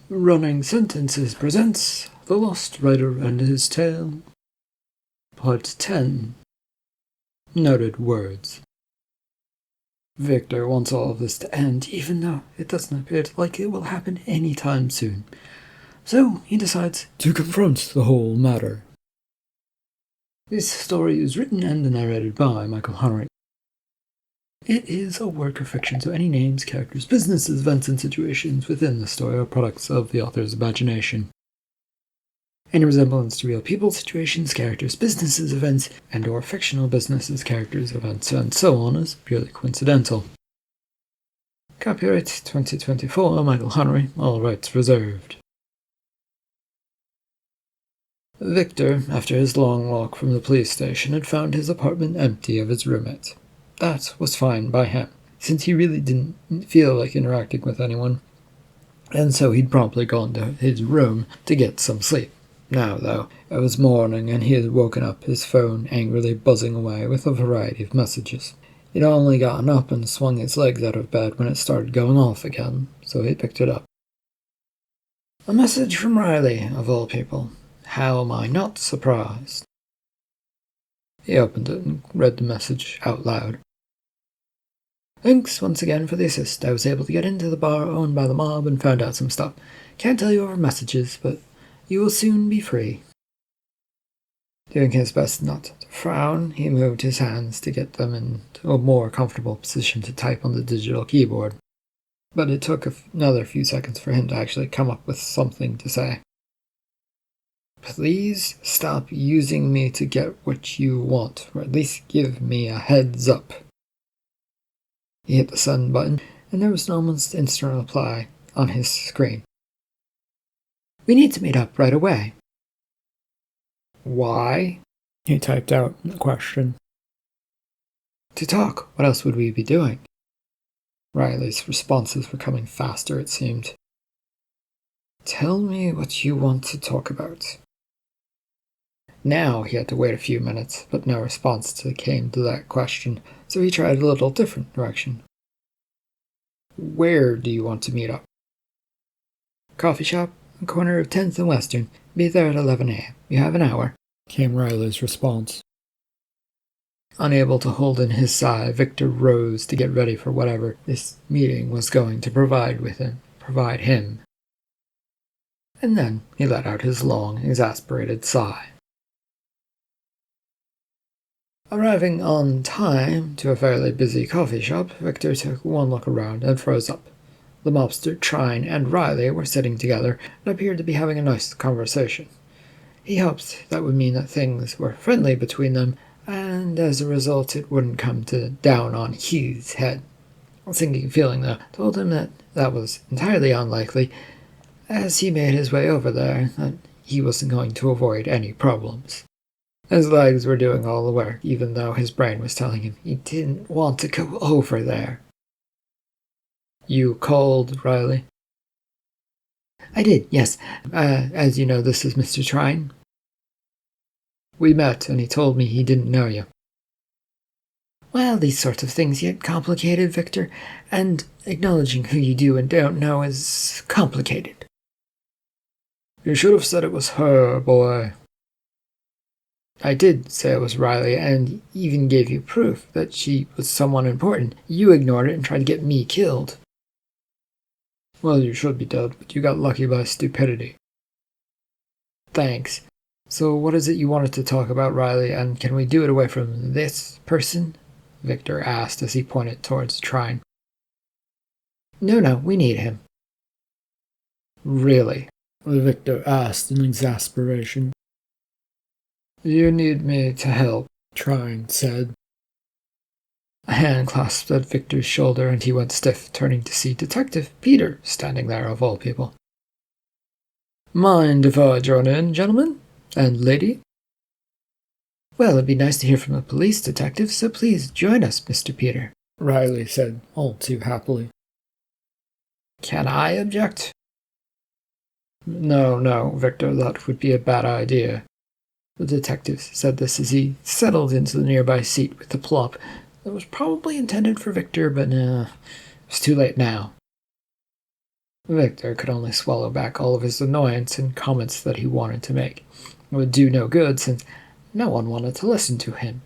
Running Sentences presents The Lost Writer and His Tale, Part 10. Noted Words. Victor wants all of this to end, even though it doesn't appear like it will happen anytime soon. So he decides to confront the whole matter. This story is written and narrated by Michael Hunnery. It is a work of fiction, so any names, characters, businesses, events, and situations within the story are products of the author's imagination. Any resemblance to real people, situations, characters, businesses, events, and/or fictional businesses, characters, events, and so on is purely coincidental. Copyright 2024, Michael Hunnery, all rights reserved. Victor, after his long walk from the police station, had found his apartment empty of its roommate. That was fine by him, since he really didn't feel like interacting with anyone, and so he'd promptly gone to his room to get some sleep. Now, though, it was morning, and he had woken up, his phone angrily buzzing away with a variety of messages. He'd only gotten up and swung his legs out of bed when it started going off again, so he picked it up. A message from Riley, of all people. How am I not surprised? He opened it and read the message out loud. Thanks once again for the assist. I was able to get into the bar owned by the mob and found out some stuff. Can't tell you over messages, but you will soon be free. Doing his best not to frown, he moved his hands to get them into a more comfortable position to type on the digital keyboard. But it took another few seconds for him to actually come up with something to say. Please stop using me to get what you want, or at least give me a heads up. He hit the send button, and there was an almost instant reply on his screen. We need to meet up right away. Why? He typed out the question. To talk. What else would we be doing? Riley's responses were coming faster, it seemed. Tell me what you want to talk about. Now he had to wait a few minutes, but no response came to that question, so he tried a little different direction. Where do you want to meet up? Coffee shop, corner of 10th and Western. Be there at 11 a.m. You have an hour, came Riley's response. Unable to hold in his sigh, Victor rose to get ready for whatever this meeting was going to provide him. And then he let out his long, exasperated sigh. Arriving on time to a fairly busy coffee shop, Victor took one look around and froze up. The mobster, Trine, and Riley were sitting together and appeared to be having a nice conversation. He hoped that would mean that things were friendly between them, and as a result it wouldn't come down on Hugh's head. A sinking feeling, though, told him that was entirely unlikely, as he made his way over there, that he wasn't going to avoid any problems. His legs were doing all the work, even though his brain was telling him he didn't want to go over there. You called, Riley? I did, yes. As you know, this is Mr. Trine. We met, and he told me he didn't know you. Well, these sorts of things get complicated, Victor, and acknowledging who you do and don't know is complicated. You should have said it was her, boy. I did say it was Riley, and even gave you proof that she was someone important. You ignored it and tried to get me killed. Well, you should be dead, but you got lucky by stupidity. Thanks. So what is it you wanted to talk about, Riley, and can we do it away from this person? Victor asked as he pointed towards Trine. No, we need him. Really? Victor asked in exasperation. You need me to help, Trine said. A hand clasped at Victor's shoulder, and he went stiff, turning to see Detective Peter standing there of all people. Mind if I join in, gentlemen? And lady? Well, it'd be nice to hear from a police detective, so please join us, Mr. Peter, Riley said, all too happily. Can I object? No, Victor, that would be a bad idea. The detective said this as he settled into the nearby seat with a plop that was probably intended for Victor, but it was too late now. Victor could only swallow back all of his annoyance and comments that he wanted to make. It would do no good since no one wanted to listen to him.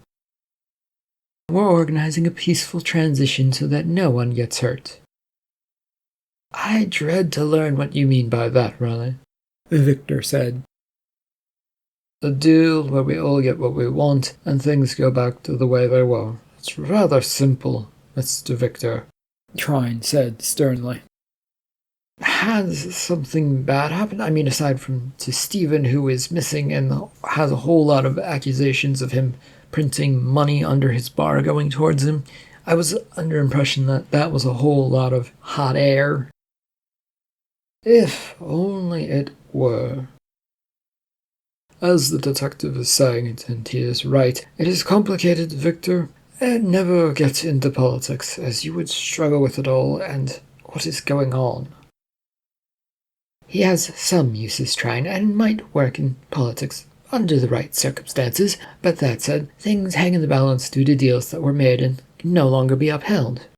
We're organizing a peaceful transition so that no one gets hurt. I dread to learn what you mean by that, Riley, Victor said. A deal where we all get what we want and things go back to the way they were. It's rather simple, Mr. Victor, Trine said sternly. Has something bad happened? I mean, aside from to Stephen, who is missing and has a whole lot of accusations of him printing money under his bar going towards him. I was under impression that that was a whole lot of hot air. If only it were. As the detective is saying, and he is right, it is complicated, Victor, and never get into politics, as you would struggle with it all and what is going on. He has some uses, Trine, and might work in politics under the right circumstances, but that said, things hang in the balance due to deals that were made and can no longer be upheld.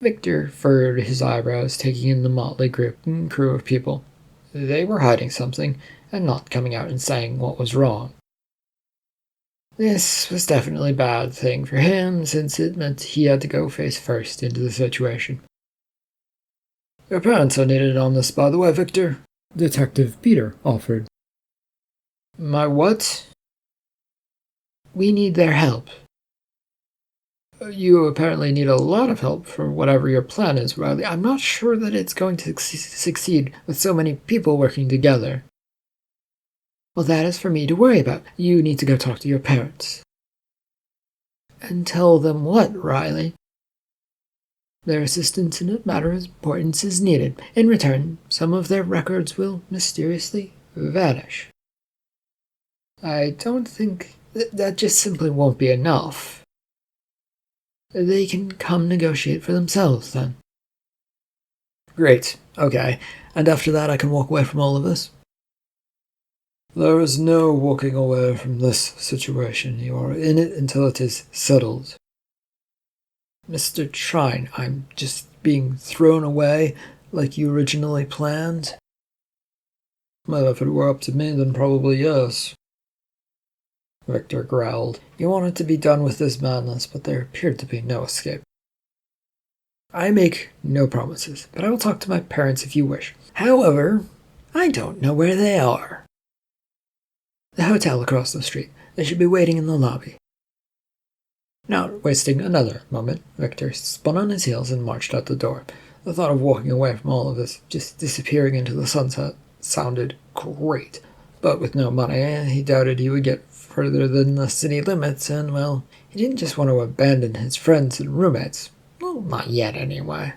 Victor furrowed his eyebrows, taking in the motley group and crew of people. They were hiding something, and not coming out and saying what was wrong. This was definitely a bad thing for him, since it meant he had to go face first into the situation. Your parents are needed on this, by the way, Victor, Detective Peter offered. My what? We need their help. You apparently need a lot of help for whatever your plan is, Riley. I'm not sure that it's going to succeed with so many people working together. Well, that is for me to worry about. You need to go talk to your parents. And tell them what, Riley? Their assistance in a matter of importance is needed. In return, some of their records will mysteriously vanish. I don't think that just simply won't be enough. They can come negotiate for themselves, then. Great, okay. And after that I can walk away from all of this? There is no walking away from this situation. You are in it until it is settled. Mr. Trine, I'm just being thrown away like you originally planned? Well, if it were up to me, then probably yes. Victor growled. He wanted to be done with this madness, but there appeared to be no escape. I make no promises, but I will talk to my parents if you wish. However, I don't know where they are. The hotel across the street. They should be waiting in the lobby. Not wasting another moment, Victor spun on his heels and marched out the door. The thought of walking away from all of this, just disappearing into the sunset, sounded great. But with no money, he doubted he would get further than the city limits, and, well, he didn't just want to abandon his friends and roommates. Well, not yet, anyway.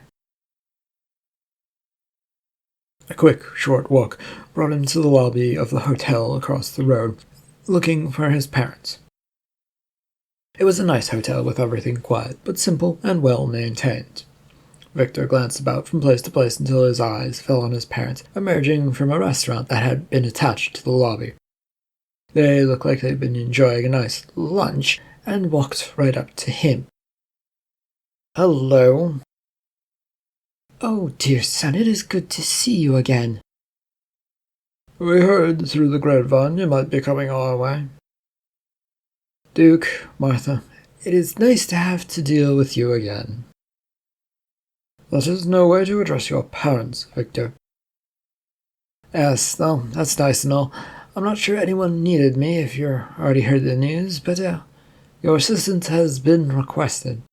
A quick, short walk brought him to the lobby of the hotel across the road, looking for his parents. It was a nice hotel with everything quiet, but simple and well maintained. Victor glanced about from place to place until his eyes fell on his parents, emerging from a restaurant that had been attached to the lobby. They looked like they'd been enjoying a nice lunch, and walked right up to him. Hello. Oh, dear son, it is good to see you again. We heard through the grapevine you might be coming our way. Duke, Martha, it is nice to have to deal with you again. That is no way to address your parents, Victor. Yes, no, that's nice and all. I'm not sure anyone needed me if you already heard the news, but your assistance has been requested.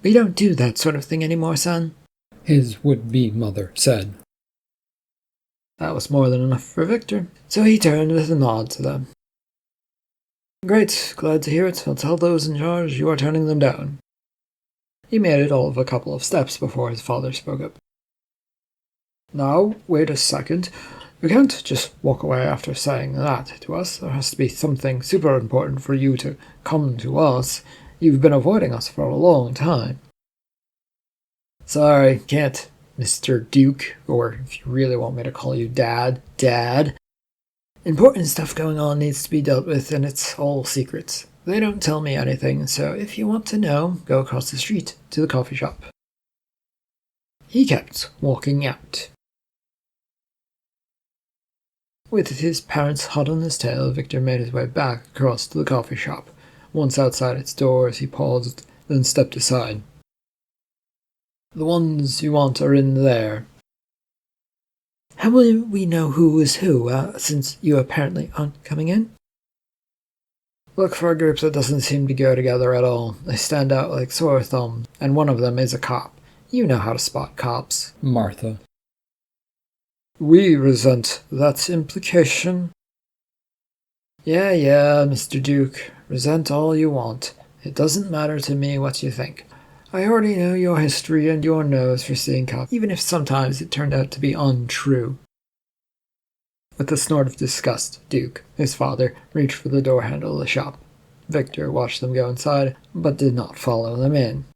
We don't do that sort of thing anymore, son, his would-be mother said. That was more than enough for Victor, so he turned with a nod to them. Great, glad to hear it. I'll tell those in charge you are turning them down. He made it all of a couple of steps before his father spoke up. Now, wait a second. You can't just walk away after saying that to us. There has to be something super important for you to come to us. You've been avoiding us for a long time. Sorry, can't, Mr. Duke, or if you really want me to call you Dad. Important stuff going on needs to be dealt with, and it's all secrets. They don't tell me anything, so if you want to know, go across the street to the coffee shop. He kept walking out. With his parents hot on his tail, Victor made his way back across to the coffee shop. Once outside its doors, he paused, then stepped aside. The ones you want are in there. How will we know who is who, since you apparently aren't coming in? Look for a group that doesn't seem to go together at all. They stand out like sore thumbs, and one of them is a cop. You know how to spot cops. Martha. We resent that implication. Yeah, Mr. Duke. Resent all you want. It doesn't matter to me what you think. I already know your history and your nose for seeing cops, even if sometimes it turned out to be untrue. With a snort of disgust, Duke, his father, reached for the door handle of the shop. Victor watched them go inside, but did not follow them in.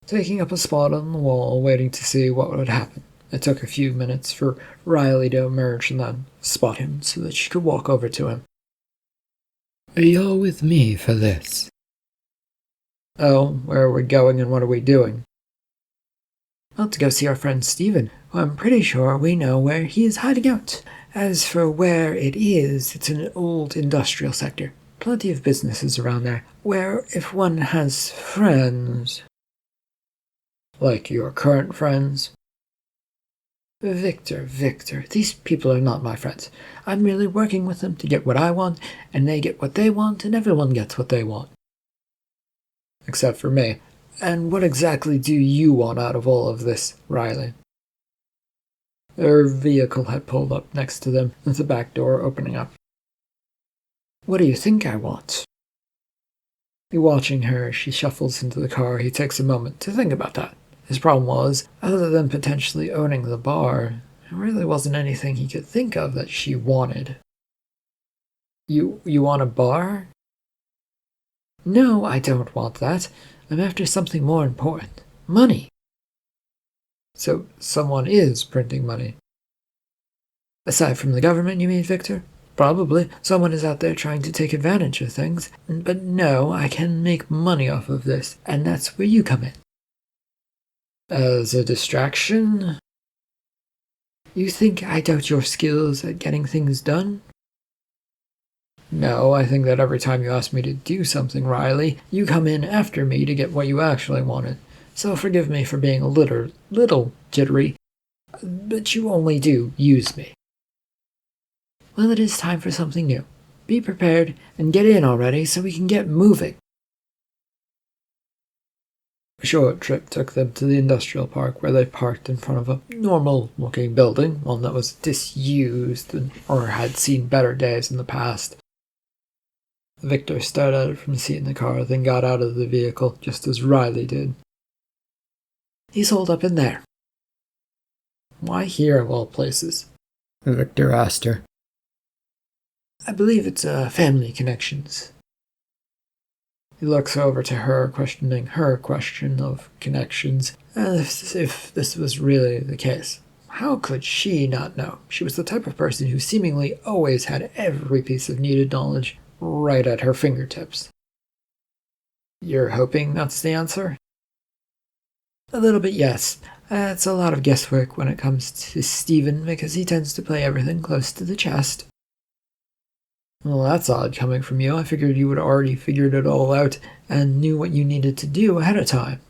Taking up a spot on the wall, waiting to see what would happen. It took a few minutes for Riley to emerge and then spot him so that she could walk over to him. Are you all with me for this? Oh, where are we going and what are we doing? Well, to go see our friend Stephen, who I'm pretty sure we know where he is hiding out. As for where it is, it's an old industrial sector. Plenty of businesses around there, where if one has friends... Like your current friends? Victor, these people are not my friends. I'm merely working with them to get what I want, and they get what they want, and everyone gets what they want. Except for me. And what exactly do you want out of all of this, Riley? Their vehicle had pulled up next to them, with the back door opening up. What do you think I want? Watching her as she shuffles into the car, he takes a moment to think about that. His problem was, other than potentially owning the bar, there really wasn't anything he could think of that she wanted. You want a bar? No, I don't want that. I'm after something more important. Money. So someone is printing money. Aside from the government, you mean, Victor? Probably. Someone is out there trying to take advantage of things. But no, I can make money off of this, and that's where you come in. As a distraction? You think I doubt your skills at getting things done? No, I think that every time you ask me to do something, Riley, you come in after me to get what you actually wanted. So forgive me for being a little jittery, but you only do use me. Well, it is time for something new. Be prepared and get in already so we can get moving. A short trip took them to the industrial park where they parked in front of a normal-looking building, one that was disused or had seen better days in the past. Victor stared at it from the seat in the car, then got out of the vehicle just as Riley did. He's holed up in there. Why here of all places? Victor asked her. I believe it's family connections. He looks over to her, questioning her question of connections, as if this was really the case. How could she not know? She was the type of person who seemingly always had every piece of needed knowledge right at her fingertips. You're hoping that's the answer? A little bit, yes. It's a lot of guesswork when it comes to Stephen, because he tends to play everything close to the chest. Well, that's odd coming from you. I figured you would already figured it all out and knew what you needed to do ahead of time.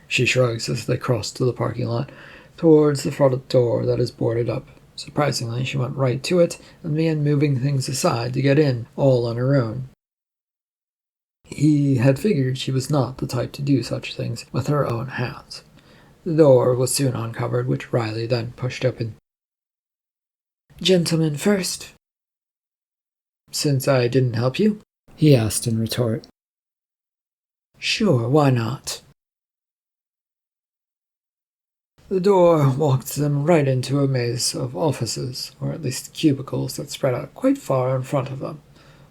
She shrugs as they cross to the parking lot, towards the front door that is boarded up. Surprisingly, she went right to it and began moving things aside to get in, all on her own. He had figured she was not the type to do such things with her own hands. The door was soon uncovered, which Riley then pushed open. Gentlemen first. Since I didn't help you? He asked in retort. Sure, why not? The door walked them right into a maze of offices, or at least cubicles that spread out quite far in front of them.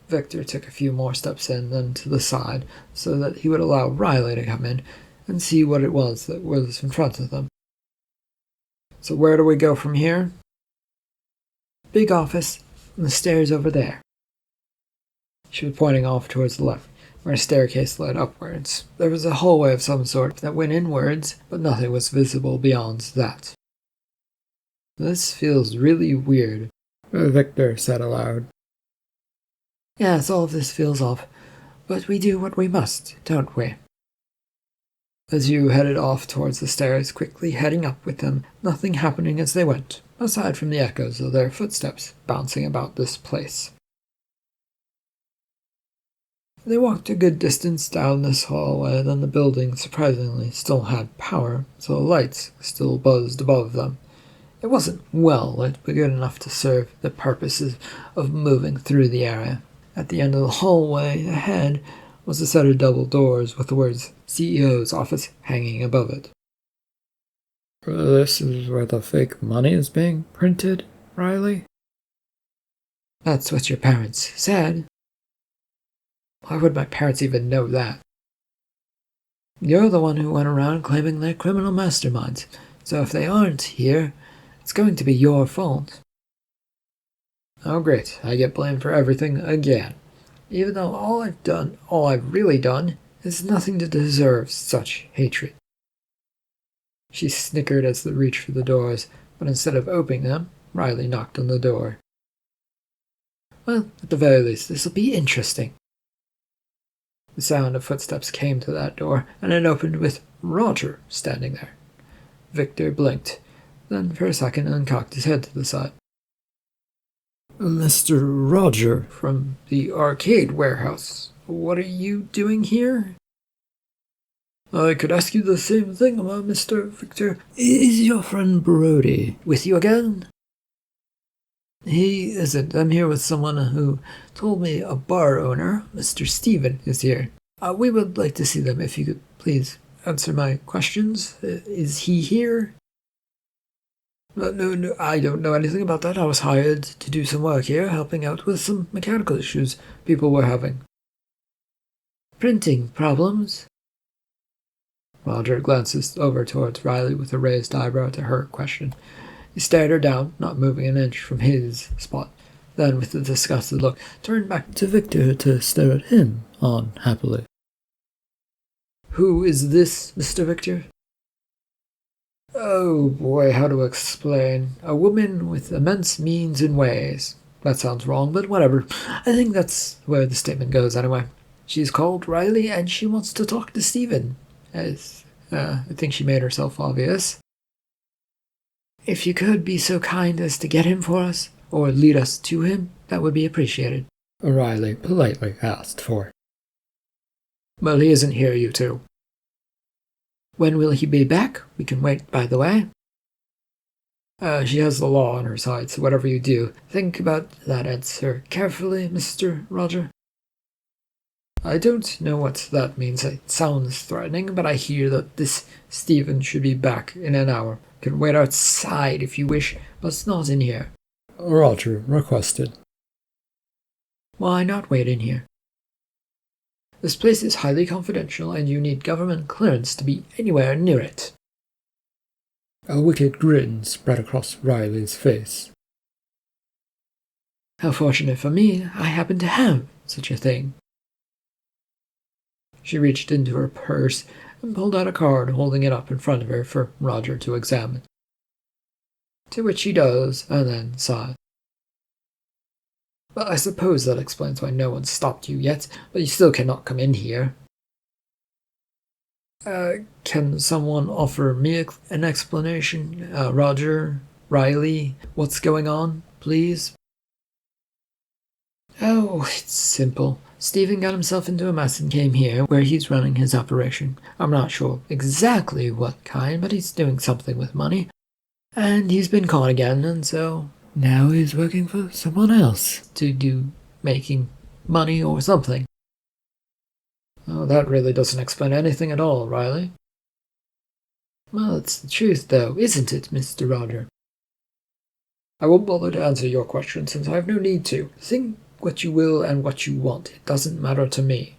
Victor took a few more steps in, then to the side, so that he would allow Riley to come in and see what it was that was in front of them. So where do we go from here? Big office, and the stairs over there. She was pointing off towards the left. where a staircase led upwards. There was a hallway of some sort that went inwards, but nothing was visible beyond that. This feels really weird, Victor said aloud. Yes, all of this feels off, but we do what we must, don't we? As you headed off towards the stairs, quickly heading up with them, nothing happening as they went, aside from the echoes of their footsteps bouncing about this place. They walked a good distance down this hallway, then the building surprisingly still had power, so the lights still buzzed above them. It wasn't well lit, but good enough to serve the purposes of moving through the area. At the end of the hallway ahead was a set of double doors with the words CEO's office hanging above it. This is where the fake money is being printed, Riley? That's what your parents said. Why would my parents even know that? You're the one who went around claiming they're criminal masterminds, so if they aren't here, it's going to be your fault. Oh great, I get blamed for everything again. Even though all I've really done, is nothing to deserve such hatred. She snickered as they reached for the doors, but instead of opening them, Riley knocked on the door. Well, at the very least, this'll be interesting. The sound of footsteps came to that door, and it opened with Roger standing there. Victor blinked, then for a second uncocked his head to the side. Mr. Roger from the arcade warehouse. What are you doing here? I could ask you the same thing about Mr. Victor. Is your friend Brody with you again? He isn't. I'm here with someone who told me a bar owner, Mr. Stephen, is here. We would like to see them if you could please answer my questions. Is he here? No, I don't know anything about that. I was hired to do some work here, helping out with some mechanical issues people were having. Printing problems? Roger glances over towards Riley with a raised eyebrow to her question. He stared her down, not moving an inch from his spot. Then, with a disgusted look, turned back to Victor to stare at him unhappily. Who is this, Mr. Victor? Oh boy, how to explain. A woman with immense means and ways. That sounds wrong, but whatever. I think that's where the statement goes anyway. She's called Riley and she wants to talk to Stephen. I think she made herself obvious. If you could be so kind as to get him for us, or lead us to him, that would be appreciated. Riley politely asked for. Well, he isn't here, you two. When will he be back? We can wait, by the way. She has the law on her side, so whatever you do, think about that answer carefully, Mr. Roger. I don't know what that means. It sounds threatening, but I hear that this Stephen should be back in an hour. Can wait outside if you wish, but not in here. Roger requested. Why not wait in here? This place is highly confidential, and you need government clearance to be anywhere near it. A wicked grin spread across Riley's face. How fortunate for me, I happen to have such a thing. She reached into her purse and pulled out a card, holding it up in front of her for Roger to examine. To which he does, and then sighed. Well, I suppose that explains why no one stopped you yet, but you still cannot come in here. Can someone offer me an explanation? Roger, Riley, what's going on, please? Oh, it's simple. Stephen got himself into a mess and came here, where he's running his operation. I'm not sure exactly what kind, but he's doing something with money. And he's been caught again, and so now he's working for someone else to do making money or something. Oh, that really doesn't explain anything at all, Riley. Well, it's the truth, though, isn't it, Mr. Roger? I won't bother to answer your question, since I have no need to. Think what you will and what you want. It doesn't matter to me.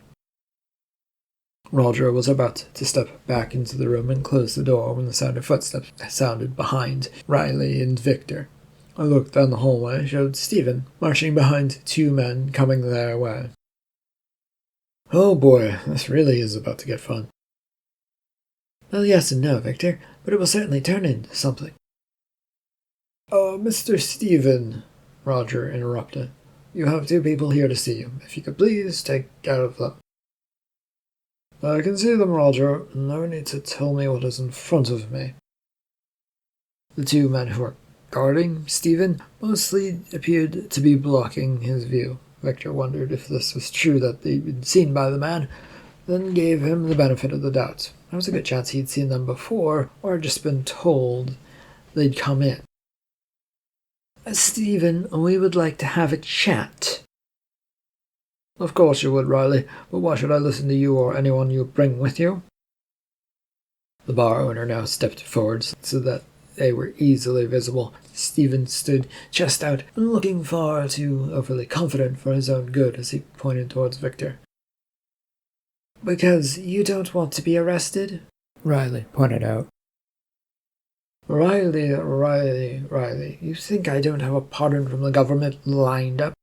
Roger was about to step back into the room and close the door when the sound of footsteps sounded behind Riley and Victor. A look down the hallway showed Stephen marching behind two men coming their way. Oh boy, this really is about to get fun. Well, yes and no, Victor, but it will certainly turn into something. Mr. Stephen, Roger interrupted. You have two people here to see you. If you could please take care of them. I can see them, Roger. No need to tell me what is in front of me. The two men who were guarding Stephen mostly appeared to be blocking his view. Victor wondered if this was true that they'd been seen by the man, then gave him the benefit of the doubt. There was a good chance he'd seen them before, or just been told they'd come in. Stephen, we would like to have a chat. Of course you would, Riley, but why should I listen to you or anyone you bring with you? The bar owner now stepped forward so that they were easily visible. Stephen stood chest out and looking far too overly confident for his own good as he pointed towards Victor. Because you don't want to be arrested? Riley pointed out. Riley, you think I don't have a pardon from the government lined up?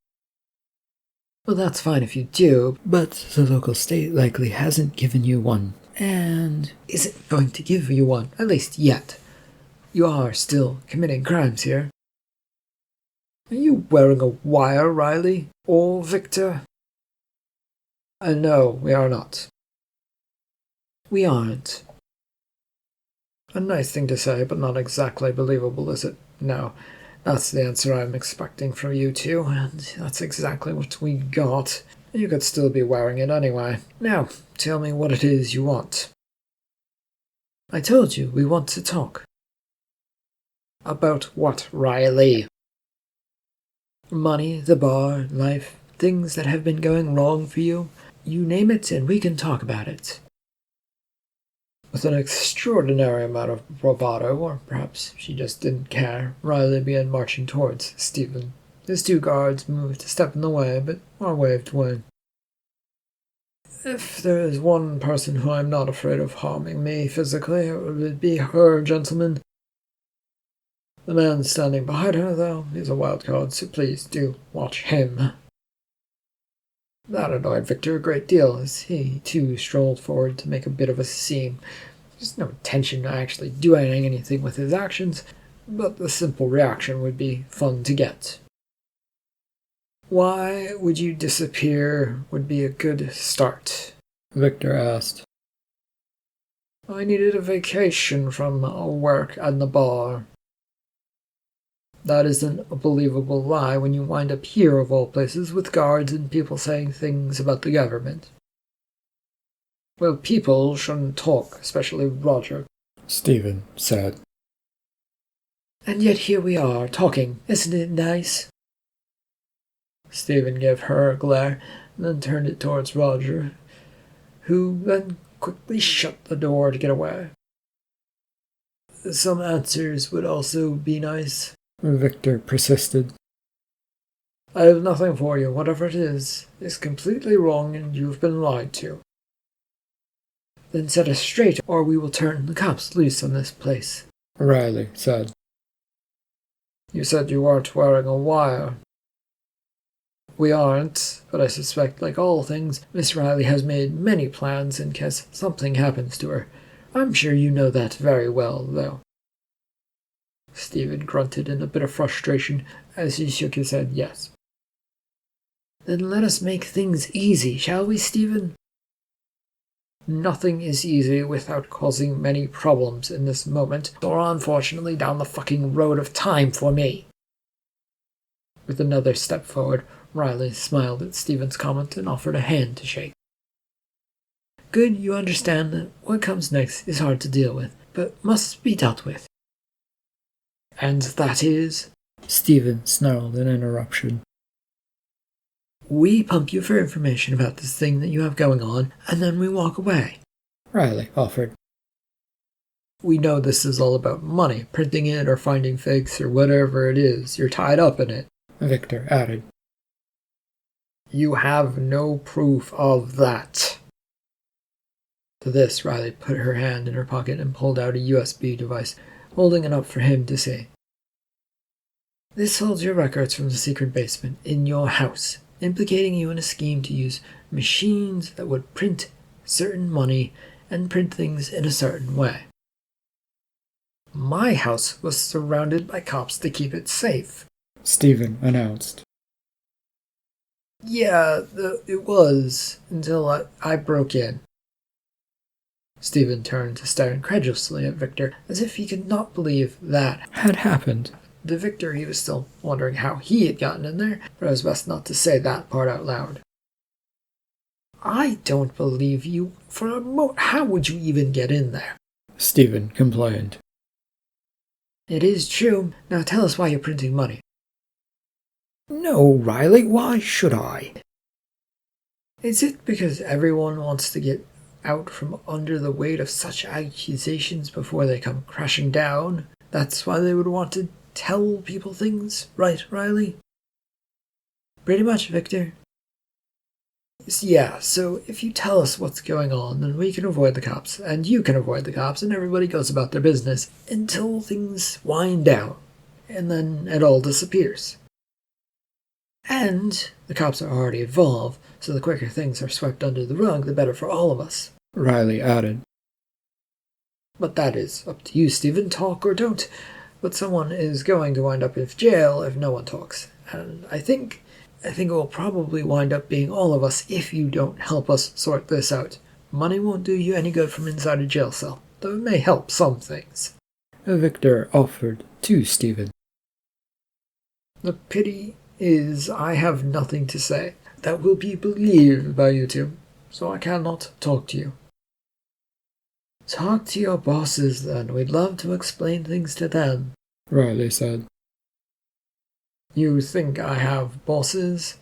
Well, that's fine if you do, but the local state likely hasn't given you one, and isn't going to give you one, at least yet. You are still committing crimes here. Are you wearing a wire, Riley? Or Victor? No, we are not. We aren't. A nice thing to say, but not exactly believable, is it? No, that's the answer I'm expecting from you two, and that's exactly what we got. You could still be wearing it anyway. Now, tell me what it is you want. I told you we want to talk. About what, Riley? Money, the bar, life, things that have been going wrong for you. You name it and we can talk about it. With an extraordinary amount of bravado, or perhaps she just didn't care, Riley began marching towards Stephen. His two guards moved to step in the way, but were waved away. If there is one person who I'm not afraid of harming me physically, it would be her, gentlemen. The man standing behind her, though, is a wild card, so please do watch him. That annoyed Victor a great deal, as he, too, strolled forward to make a bit of a scene. There's no intention to actually doing anything with his actions, but the simple reaction would be fun to get. Why would you disappear would be a good start, Victor asked. I needed a vacation from work and the bar. That isn't a believable lie when you wind up here of all places with guards and people saying things about the government. Well, people shouldn't talk, especially Roger, Stephen said. And yet here we are, talking. Isn't it nice? Stephen gave her a glare, and then turned it towards Roger, who then quickly shut the door to get away. Some answers would also be nice, Victor persisted. I have nothing for you. Whatever it is completely wrong and you've been lied to. Then set us straight, or we will turn the cops loose on this place, Riley said. You said you weren't wearing a wire. We aren't, but I suspect, like all things, Miss Riley has made many plans in case something happens to her. I'm sure you know that very well, though. Stephen grunted in a bit of frustration as he shook his head yes. Then let us make things easy, shall we, Stephen? Nothing is easy without causing many problems in this moment, or unfortunately down the fucking road of time for me. With another step forward, Riley smiled at Stephen's comment and offered a hand to shake. Good, you understand that what comes next is hard to deal with, but must be dealt with. And that is? Stephen snarled an interruption. We pump you for information about this thing that you have going on, and then we walk away, Riley offered. We know this is all about money, printing it or finding fakes or whatever it is. You're tied up in it, Victor added. You have no proof of that. To this, Riley put her hand in her pocket and pulled out a USB device, holding it up for him to see. This holds your records from the secret basement in your house. implicating you in a scheme to use machines that would print certain money and print things in a certain way. My house was surrounded by cops to keep it safe, Stephen announced. Yeah, it was, until I broke in. Stephen turned to stare incredulously at Victor, as if he could not believe that Had happened. To Victor, he was still wondering how he had gotten in there, but it was best not to say that part out loud. I don't believe you for a moment. How would you even get in there? Stephen complained. It is true. Now tell us why you're printing money. No, Riley, why should I? Is it because everyone wants to get out from under the weight of such accusations before they come crashing down? That's why they would want to tell people things, right, Riley? Pretty much, Victor. Yeah, so if you tell us what's going on, then we can avoid the cops, and you can avoid the cops, and everybody goes about their business until things wind down, and then it all disappears. And the cops are already involved, so the quicker things are swept under the rug, the better for all of us. Riley added. But that is up to you, Stephen. Talk or don't. But someone is going to wind up in jail if no one talks. And I think it will probably wind up being all of us if you don't help us sort this out. Money won't do you any good from inside a jail cell, though it may help some things. Victor offered to Stephen. The pity is I have nothing to say that will be believed by you two, so I cannot talk to you. Talk to your bosses, then. We'd love to explain things to them, Riley said. You think I have bosses?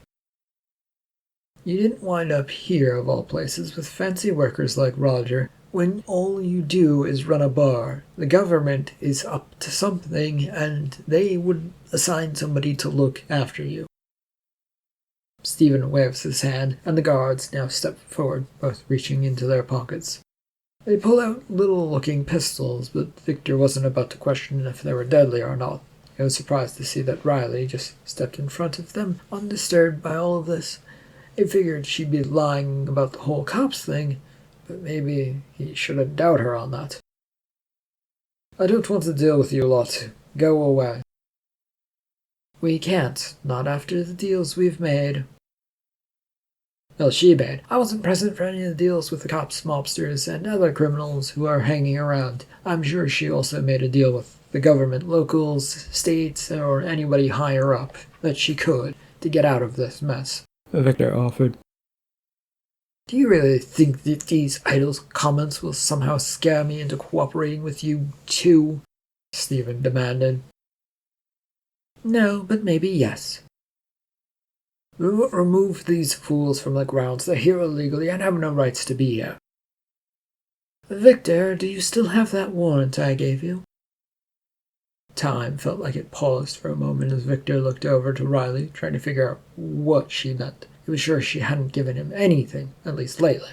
You didn't wind up here, of all places, with fancy workers like Roger, when all you do is run a bar. The government is up to something, and they would assign somebody to look after you. Stephen waves his hand, and the guards now step forward, both reaching into their pockets. They pull out little-looking pistols, but Victor wasn't about to question if they were deadly or not. He was surprised to see that Riley just stepped in front of them, undisturbed by all of this. He figured she'd be lying about the whole cops thing, but maybe he shouldn't doubt her on that. I don't want to deal with you lot. Go away. We can't, not after the deals we've made. Well, she made. I wasn't present for any of the deals with the cops, mobsters, and other criminals who are hanging around. I'm sure she also made a deal with the government, locals, states, or anybody higher up that she could to get out of this mess. Victor offered. Do you really think that these idle comments will somehow scare me into cooperating with you too? Stephen demanded. No, but maybe yes. Remove these fools from the grounds. They're here illegally and have no rights to be here. Victor, do you still have that warrant I gave you? Time felt like it paused for a moment as Victor looked over to Riley, trying to figure out what she meant. He was sure she hadn't given him anything, at least lately.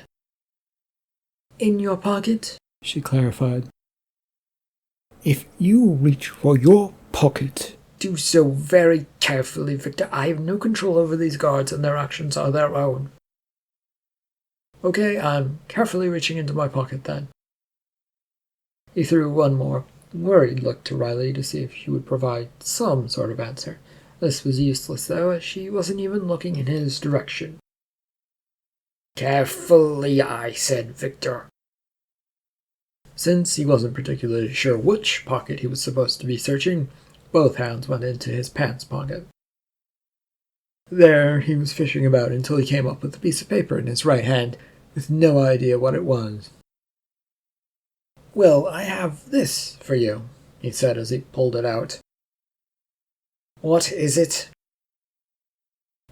In your pocket? She clarified. If you reach for your pocket, do so very carefully, Victor. I have no control over these guards, and their actions are their own. Okay, I'm carefully reaching into my pocket then. He threw one more worried look to Riley to see if she would provide some sort of answer. This was useless, though, as she wasn't even looking in his direction. Carefully, I said, Victor. Since he wasn't particularly sure which pocket he was supposed to be searching, both hands went into his pants pocket. There he was fishing about until he came up with a piece of paper in his right hand, with no idea what it was. Well, I have this for you, he said as he pulled it out. What is it?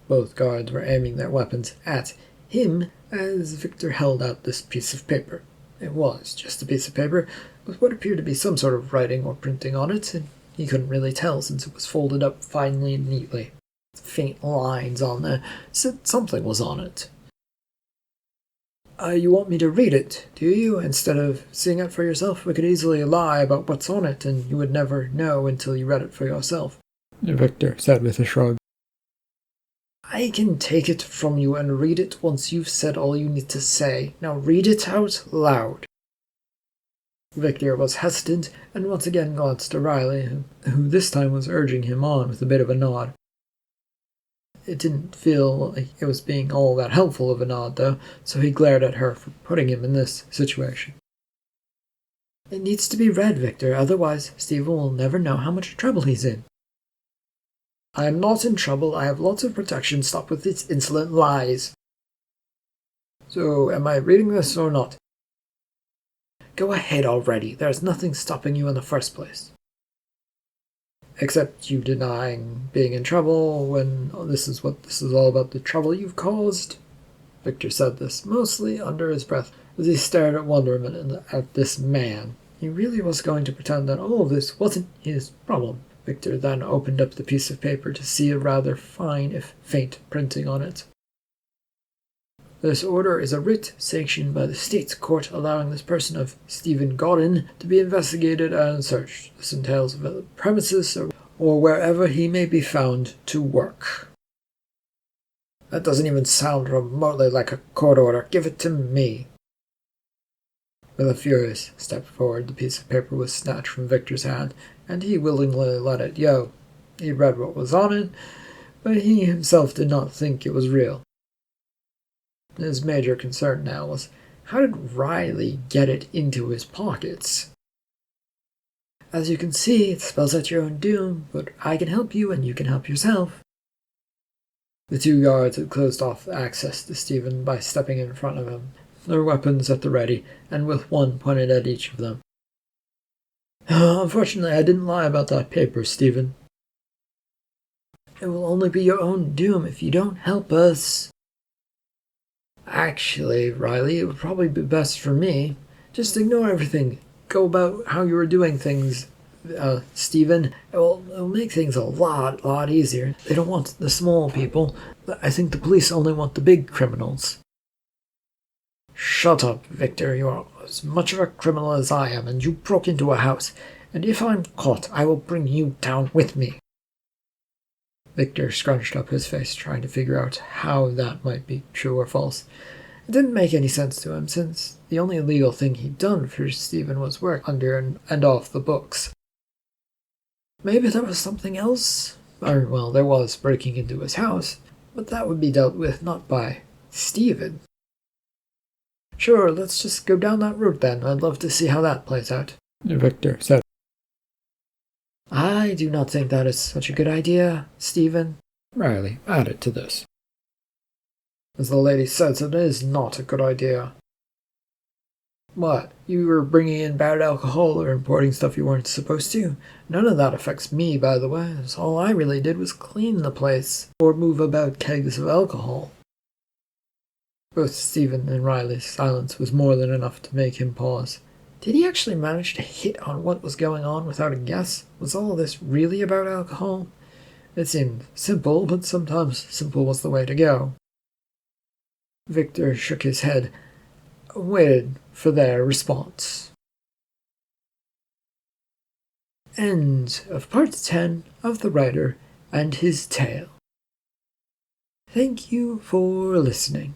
Both guards were aiming their weapons at him as Victor held out this piece of paper. It was just a piece of paper with what appeared to be some sort of writing or printing on it, and he couldn't really tell since it was folded up finely and neatly. Faint lines on there said something was on it. You want me to read it, do you? Instead of seeing it for yourself, we could easily lie about what's on it, and you would never know until you read it for yourself. Victor said with a shrug. I can take it from you and read it once you've said all you need to say. Now read it out loud. Victor was hesitant and once again glanced at Riley, who this time was urging him on with a bit of a nod. It didn't feel like it was being all that helpful of a nod, though, so he glared at her for putting him in this situation. It needs to be read, Victor, otherwise Stephen will never know how much trouble he's in. I am not in trouble. I have lots of protection. Stop with these insolent lies. So, am I reading this or not? Go ahead already. There's nothing stopping you in the first place. Except you denying being in trouble when this is what this is all about, the trouble you've caused. Victor said this, mostly under his breath, as he stared at wonderment at this man. He really was going to pretend that all of this wasn't his problem. Victor then opened up the piece of paper to see a rather fine, if faint, printing on it. This order is a writ sanctioned by the State's Court allowing this person of Stephen Godden to be investigated and searched. This entails the premises or wherever he may be found to work. That doesn't even sound remotely like a court order. Give it to me. With a furious step forward, the piece of paper was snatched from Victor's hand, and he willingly let it go. He read what was on it, but he himself did not think it was real. His major concern now was, how did Riley get it into his pockets? As you can see, it spells out your own doom, but I can help you and you can help yourself. The two guards had closed off access to Stephen by stepping in front of him, their weapons at the ready, and with one pointed at each of them. Unfortunately, I didn't lie about that paper, Stephen. It will only be your own doom if you don't help us. Actually, Riley, it would probably be best for me. Just ignore everything. Go about how you were doing things, Stephen. It'll make things a lot easier. They don't want the small people. I think the police only want the big criminals. Shut up, Victor. You are as much of a criminal as I am, and you broke into a house. And if I'm caught, I will bring you down with me. Victor scrunched up his face, trying to figure out how that might be true or false. It didn't make any sense to him, since the only illegal thing he'd done for Stephen was work under and off the books. Maybe there was something else? Or, well, there was breaking into his house, but that would be dealt with not by Stephen. Sure, let's just go down that route then. I'd love to see how that plays out, Victor said. I do not think that is such a good idea, Stephen. Riley added to this. As the lady says, it is not a good idea. What? You were bringing in bad alcohol or importing stuff you weren't supposed to? None of that affects me, by the way. All I really did was clean the place, or move about kegs of alcohol. Both Stephen and Riley's silence was more than enough to make him pause. Did he actually manage to hit on what was going on without a guess? Was all this really about alcohol? It seemed simple, but sometimes simple was the way to go. Victor shook his head, waited for their response. End of part 10 of The Writer and His Tale. Thank you for listening.